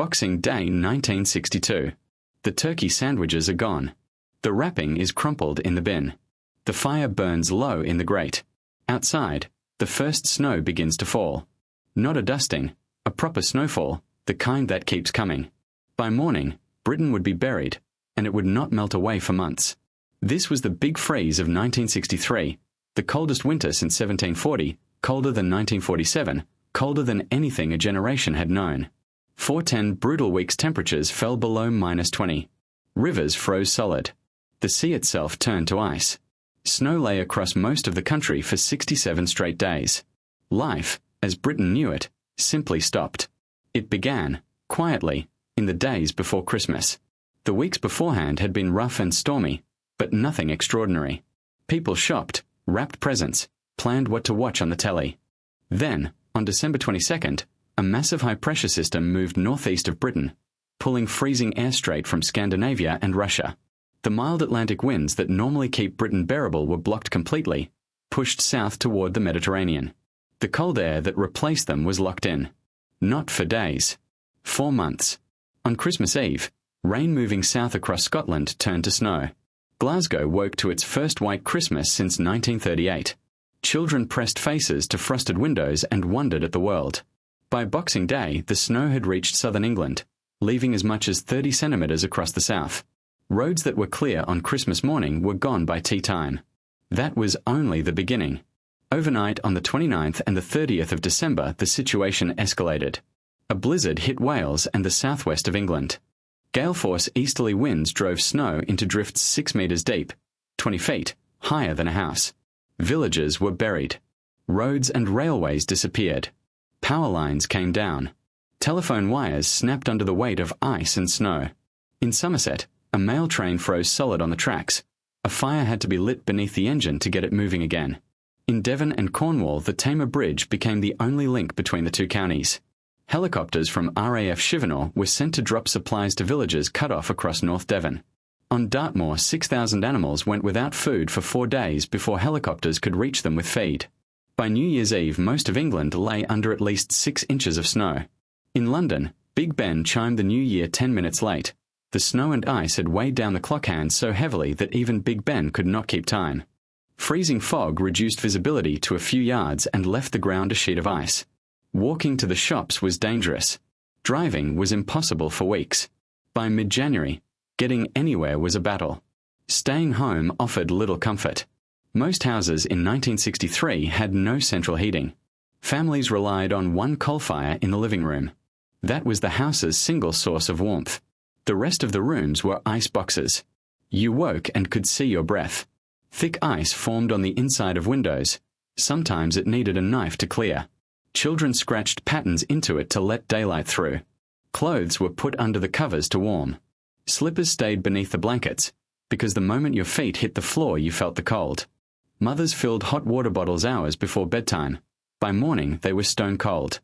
Boxing Day 1962. The turkey sandwiches are gone. The wrapping is crumpled in the bin. The fire burns low in the grate. Outside, the first snow begins to fall. Not a dusting, a proper snowfall, the kind that keeps coming. By morning, Britain would be buried, and it would not melt away for months. This was the big freeze of 1963, the coldest winter since 1740, colder than 1947, colder than anything a generation had known. 410 brutal weeks' temperatures fell below -20. Rivers froze solid. The sea itself turned to ice. Snow lay across most of the country for 67 straight days. Life, as Britain knew it, simply stopped. It began, quietly, in the days before Christmas. The weeks beforehand had been rough and stormy, but nothing extraordinary. People shopped, wrapped presents, planned what to watch on the telly. Then, on December 22nd, a massive high-pressure system moved northeast of Britain, pulling freezing air straight from Scandinavia and Russia. The mild Atlantic winds that normally keep Britain bearable were blocked completely, pushed south toward the Mediterranean. The cold air that replaced them was locked in. Not for days. 4 months. On Christmas Eve, rain moving south across Scotland turned to snow. Glasgow woke to its first white Christmas since 1938. Children pressed faces to frosted windows and wondered at the world. By Boxing Day, the snow had reached southern England, leaving as much as 30 centimetres across the south. Roads that were clear on Christmas morning were gone by tea time. That was only the beginning. Overnight on the 29th and the 30th of December, the situation escalated. A blizzard hit Wales and the southwest of England. Gale-force easterly winds drove snow into drifts 6 metres deep, 20 feet, higher than a house. Villages were buried. Roads and railways disappeared. Power lines came down. Telephone wires snapped under the weight of ice and snow. In Somerset, a mail train froze solid on the tracks. A fire had to be lit beneath the engine to get it moving again. In Devon and Cornwall, the Tamar Bridge became the only link between the two counties. Helicopters from RAF Chivanor were sent to drop supplies to villages cut off across North Devon. On Dartmoor, 6,000 animals went without food for 4 days before helicopters could reach them with feed. By New Year's Eve, most of England lay under at least 6 inches of snow. In London, Big Ben chimed the New Year 10 minutes late. The snow and ice had weighed down the clock hands so heavily that even Big Ben could not keep time. Freezing fog reduced visibility to a few yards and left the ground a sheet of ice. Walking to the shops was dangerous. Driving was impossible for weeks. By mid-January, getting anywhere was a battle. Staying home offered little comfort. Most houses in 1963 had no central heating. Families relied on one coal fire in the living room. That was the house's single source of warmth. The rest of the rooms were ice boxes. You woke and could see your breath. Thick ice formed on the inside of windows. Sometimes it needed a knife to clear. Children scratched patterns into it to let daylight through. Clothes were put under the covers to warm. Slippers stayed beneath the blankets, because the moment your feet hit the floor you felt the cold. Mothers filled hot water bottles hours before bedtime. By morning, they were stone cold.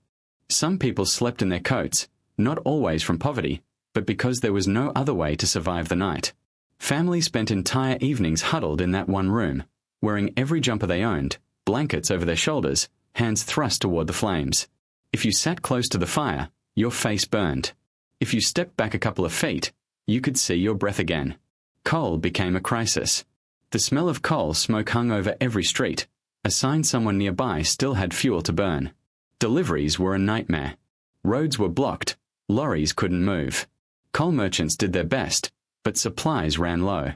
Some people slept in their coats, not always from poverty, but because there was no other way to survive the night. Families spent entire evenings huddled in that one room, wearing every jumper they owned, blankets over their shoulders, hands thrust toward the flames. If you sat close to the fire, your face burned. If you stepped back a couple of feet, you could see your breath again. Coal became a crisis. The smell of coal smoke hung over every street, a sign someone nearby still had fuel to burn. Deliveries were a nightmare. Roads were blocked. Lorries couldn't move. Coal merchants did their best, but supplies ran low.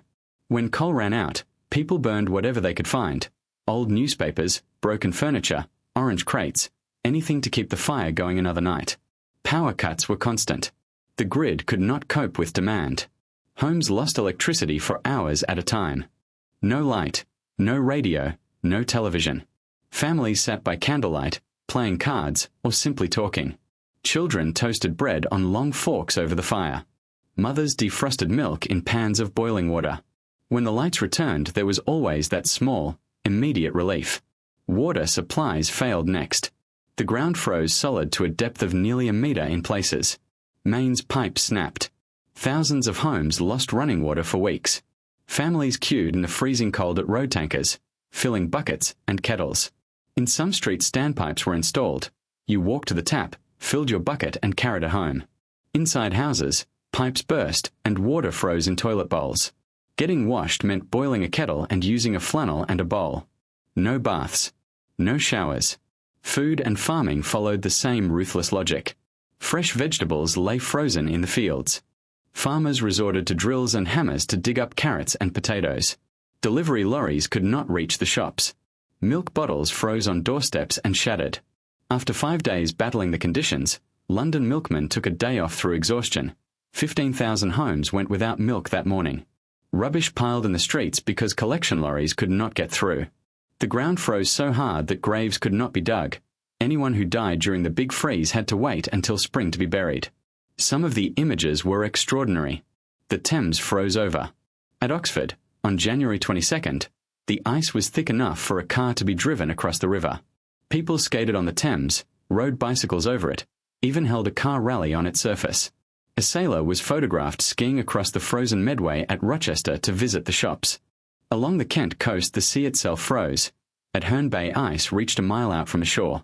When coal ran out, people burned whatever they could find. Old newspapers, broken furniture, orange crates, anything to keep the fire going another night. Power cuts were constant. The grid could not cope with demand. Homes lost electricity for hours at a time. No light, no radio, no television. Families sat by candlelight, playing cards, or simply talking. Children toasted bread on long forks over the fire. Mothers defrosted milk in pans of boiling water. When the lights returned, there was always that small, immediate relief. Water supplies failed next. The ground froze solid to a depth of nearly a metre in places. Mains pipes snapped. Thousands of homes lost running water for weeks. Families queued in the freezing cold at road tankers, filling buckets and kettles. In some streets standpipes were installed. You walked to the tap, filled your bucket and carried it home. Inside houses, pipes burst and water froze in toilet bowls. Getting washed meant boiling a kettle and using a flannel and a bowl. No baths. No showers. Food and farming followed the same ruthless logic. Fresh vegetables lay frozen in the fields. Farmers resorted to drills and hammers to dig up carrots and potatoes. Delivery lorries could not reach the shops. Milk bottles froze on doorsteps and shattered. After 5 days battling the conditions, London milkmen took a day off through exhaustion. 15,000 homes went without milk that morning. Rubbish piled in the streets because collection lorries could not get through. The ground froze so hard that graves could not be dug. Anyone who died during the big freeze had to wait until spring to be buried. Some of the images were extraordinary. The Thames froze over. At Oxford, on January 22nd, the ice was thick enough for a car to be driven across the river. People skated on the Thames, rode bicycles over it, even held a car rally on its surface. A sailor was photographed skiing across the frozen Medway at Rochester to visit the shops. Along the Kent coast, the sea itself froze. At Herne Bay, ice reached a mile out from the shore.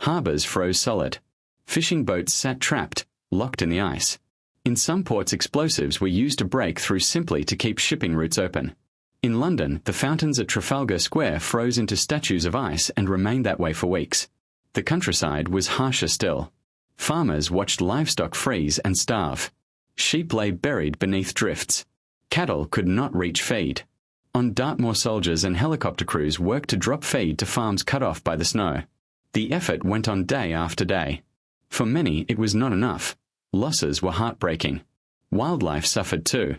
Harbours froze solid. Fishing boats sat trapped, locked in the ice. In some ports, explosives were used to break through simply to keep shipping routes open. In London, the fountains at Trafalgar Square froze into statues of ice and remained that way for weeks. The countryside was harsher still. Farmers watched livestock freeze and starve. Sheep lay buried beneath drifts. Cattle could not reach feed. On Dartmoor, soldiers and helicopter crews worked to drop feed to farms cut off by the snow. The effort went on day after day. For many, it was not enough. Losses were heartbreaking. Wildlife suffered too.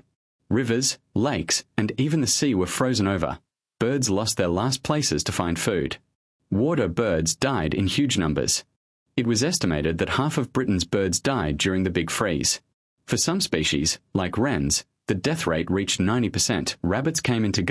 Rivers, lakes, and even the sea were frozen over. Birds lost their last places to find food. Water birds died in huge numbers. It was estimated that half of Britain's birds died during the big freeze. For some species, like wrens, the death rate reached 90%. Rabbits came into